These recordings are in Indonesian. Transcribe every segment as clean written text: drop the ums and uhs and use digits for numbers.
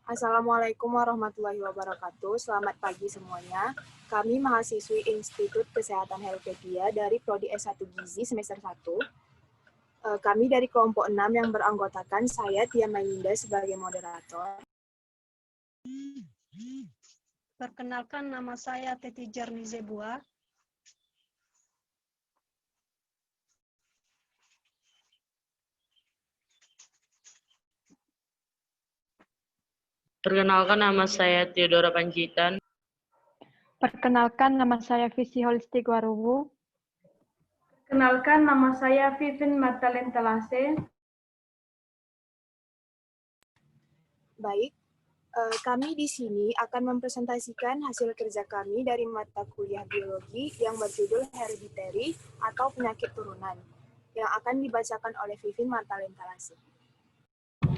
Assalamualaikum warahmatullahi wabarakatuh. Selamat pagi semuanya. Kami mahasiswi Institut Kesehatan Helvetia dari Prodi S1 Gizi semester 1. Kami dari kelompok 6 yang beranggotakan saya Tia Maininda sebagai moderator. Perkenalkan, nama saya Teti Jarni Zebua. Perkenalkan, nama saya Theodora Panjitan. Perkenalkan, nama saya Visi Holistik Waruwu. Perkenalkan, nama saya Vivin Martalen Talase. Baik, kami di sini akan mempresentasikan hasil kerja kami dari mata kuliah biologi yang berjudul hereditary atau penyakit turunan, yang akan dibacakan oleh Vivin Martalen Talase.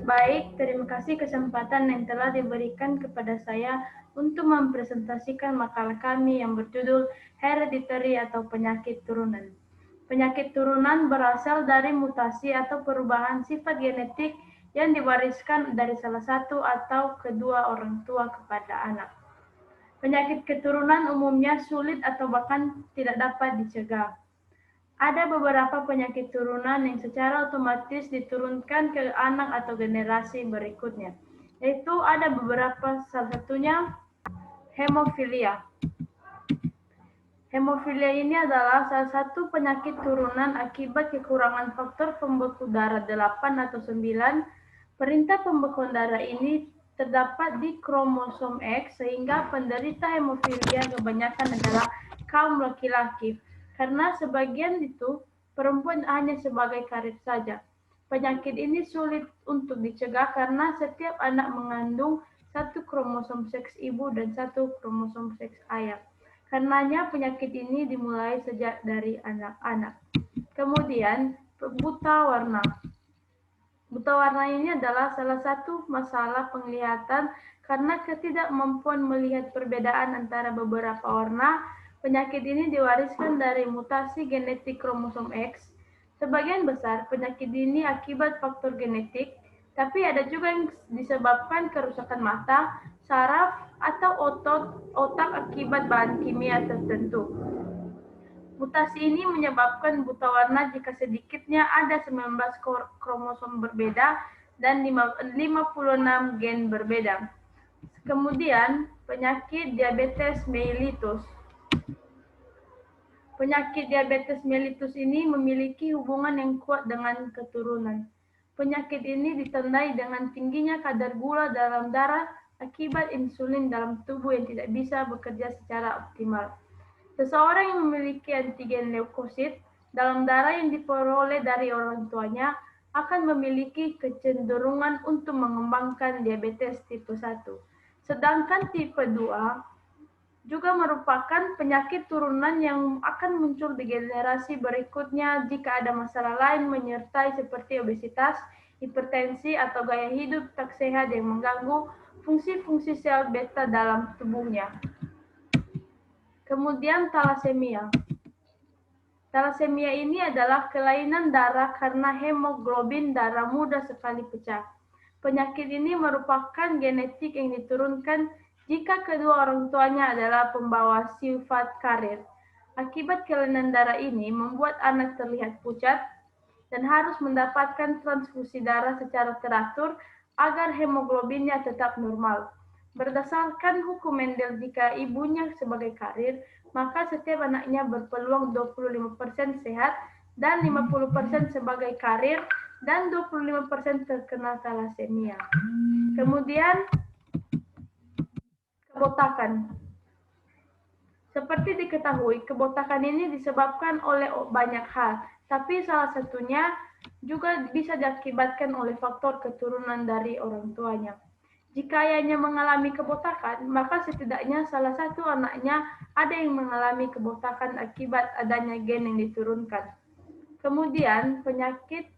Baik, terima kasih kesempatan yang telah diberikan kepada saya untuk mempresentasikan makalah kami yang berjudul hereditary atau penyakit turunan. Penyakit turunan berasal dari mutasi atau perubahan sifat genetik yang diwariskan dari salah satu atau kedua orang tua kepada anak. Penyakit keturunan umumnya sulit atau bahkan tidak dapat dicegah. Ada beberapa penyakit turunan yang secara otomatis diturunkan ke anak atau generasi berikutnya, yaitu ada beberapa, salah satunya hemofilia. Hemofilia ini adalah salah satu penyakit turunan akibat kekurangan faktor pembeku darah 8 atau 9. Perintah pembekuan darah ini terdapat di kromosom X, sehingga penderita hemofilia kebanyakan adalah kaum laki-laki. Karena sebagian itu perempuan hanya sebagai karir saja. Penyakit ini sulit untuk dicegah karena setiap anak mengandung satu kromosom seks ibu dan satu kromosom seks ayah. Karenanya penyakit ini dimulai sejak dari anak-anak. Kemudian buta warna. Buta warna ini adalah salah satu masalah penglihatan karena ketidakmampuan melihat perbedaan antara beberapa warna. Penyakit ini diwariskan dari mutasi genetik kromosom X. Sebagian besar penyakit ini akibat faktor genetik, tapi ada juga yang disebabkan kerusakan mata, saraf, atau otak akibat bahan kimia tertentu. Mutasi ini menyebabkan buta warna jika sedikitnya ada 19 kromosom berbeda dan 56 gen berbeda. Kemudian, penyakit diabetes mellitus. Penyakit diabetes mellitus ini memiliki hubungan yang kuat dengan keturunan. Penyakit ini ditandai dengan tingginya kadar gula dalam darah akibat insulin dalam tubuh yang tidak bisa bekerja secara optimal. Seseorang yang memiliki antigen leukosit dalam darah yang diperoleh dari orang tuanya akan memiliki kecenderungan untuk mengembangkan diabetes tipe 1. Sedangkan tipe 2 juga merupakan penyakit turunan yang akan muncul di generasi berikutnya jika ada masalah lain menyertai seperti obesitas, hipertensi, atau gaya hidup tak sehat yang mengganggu fungsi-fungsi sel beta dalam tubuhnya. Kemudian talasemia. Talasemia ini adalah kelainan darah karena hemoglobin darah mudah sekali pecah. Penyakit ini merupakan genetik yang diturunkan jika kedua orang tuanya adalah pembawa sifat karir. Akibat kelainan darah ini membuat anak terlihat pucat dan harus mendapatkan transfusi darah secara teratur agar hemoglobinnya tetap normal. Berdasarkan hukum Mendel, jika ibunya sebagai karir, maka setiap anaknya berpeluang 25% sehat dan 50% sebagai karir dan 25% terkena talasemia. Kemudian kebotakan. Seperti diketahui, kebotakan ini disebabkan oleh banyak hal, tapi salah satunya juga bisa diakibatkan oleh faktor keturunan dari orang tuanya. Jika ayahnya mengalami kebotakan, maka setidaknya salah satu anaknya ada yang mengalami kebotakan akibat adanya gen yang diturunkan. Kemudian penyakit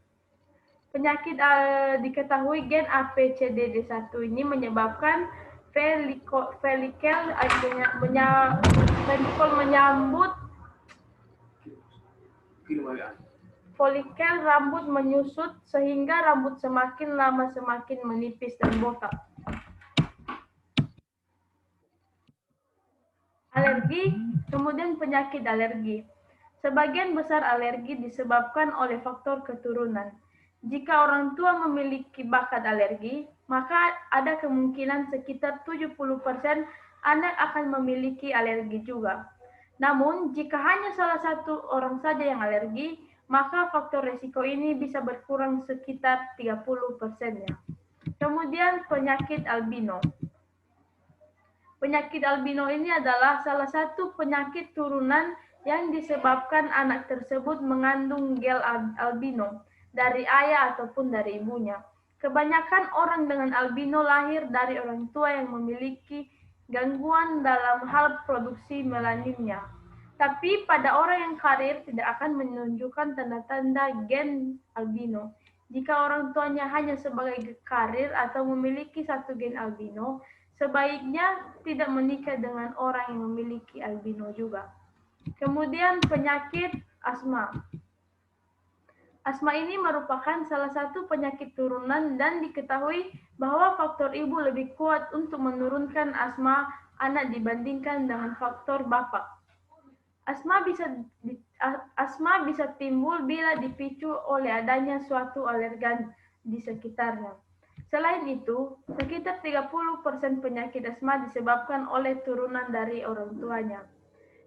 diketahui gen APCDD1 ini menyebabkan folikel rambut menyusut sehingga rambut semakin lama semakin menipis dan botak. alergi, kemudian penyakit alergi. Sebagian besar alergi disebabkan oleh faktor keturunan. Jika orang tua memiliki bakat alergi, maka ada kemungkinan sekitar 70% anak akan memiliki alergi juga. Namun, jika hanya salah satu orang saja yang alergi, maka faktor resiko ini bisa berkurang sekitar 30%-nya. Kemudian penyakit albino. Penyakit albino ini adalah salah satu penyakit turunan yang disebabkan anak tersebut mengandung gel albino dari ayah ataupun dari ibunya. Kebanyakan orang dengan albino lahir dari orang tua yang memiliki gangguan dalam hal produksi melaninnya. Tapi pada orang yang karir tidak akan menunjukkan tanda-tanda gen albino. Jika orang tuanya hanya sebagai karir atau memiliki satu gen albino, sebaiknya tidak menikah dengan orang yang memiliki albino juga. Kemudian penyakit asma. Asma ini merupakan salah satu penyakit turunan dan diketahui bahwa faktor ibu lebih kuat untuk menurunkan asma anak dibandingkan dengan faktor bapak. Asma bisa timbul bila dipicu oleh adanya suatu alergen di sekitarnya. Selain itu, sekitar 30% penyakit asma disebabkan oleh turunan dari orang tuanya.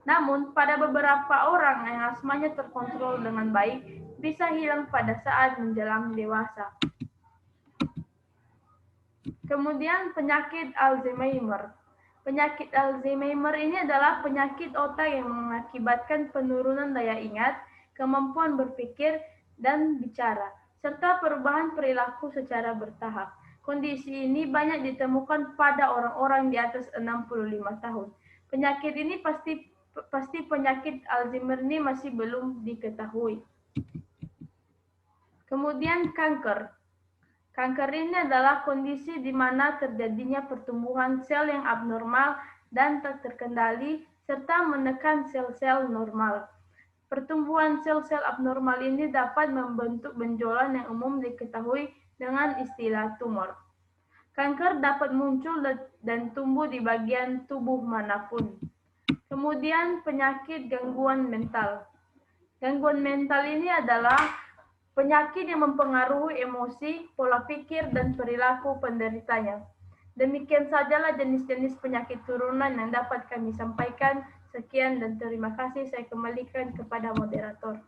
Namun, pada beberapa orang yang asmanya terkontrol dengan baik, bisa hilang pada saat menjelang dewasa. Kemudian penyakit Alzheimer. Penyakit Alzheimer ini adalah penyakit otak yang mengakibatkan penurunan daya ingat, kemampuan berpikir, dan bicara, serta perubahan perilaku secara bertahap. Kondisi ini banyak ditemukan pada orang-orang di atas 65 tahun. Penyakit ini pasti penyakit Alzheimer ini masih belum diketahui. Kemudian kanker. Kanker ini adalah kondisi di mana terjadinya pertumbuhan sel yang abnormal dan tak terkendali serta menekan sel-sel normal. Pertumbuhan sel-sel abnormal ini dapat membentuk benjolan yang umum diketahui dengan istilah tumor. Kanker dapat muncul dan tumbuh di bagian tubuh manapun. Kemudian penyakit gangguan mental. Gangguan mental ini adalah penyakit yang mempengaruhi emosi, pola pikir, dan perilaku penderitanya. Demikian sajalah jenis-jenis penyakit turunan yang dapat kami sampaikan. Sekian dan terima kasih. Saya kembalikan kepada moderator.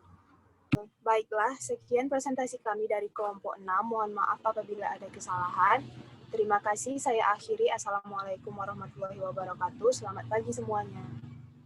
Baiklah, sekian presentasi kami dari kelompok 6. Mohon maaf apabila ada kesalahan. Terima kasih. Saya akhiri. Assalamualaikum warahmatullahi wabarakatuh. Selamat pagi semuanya.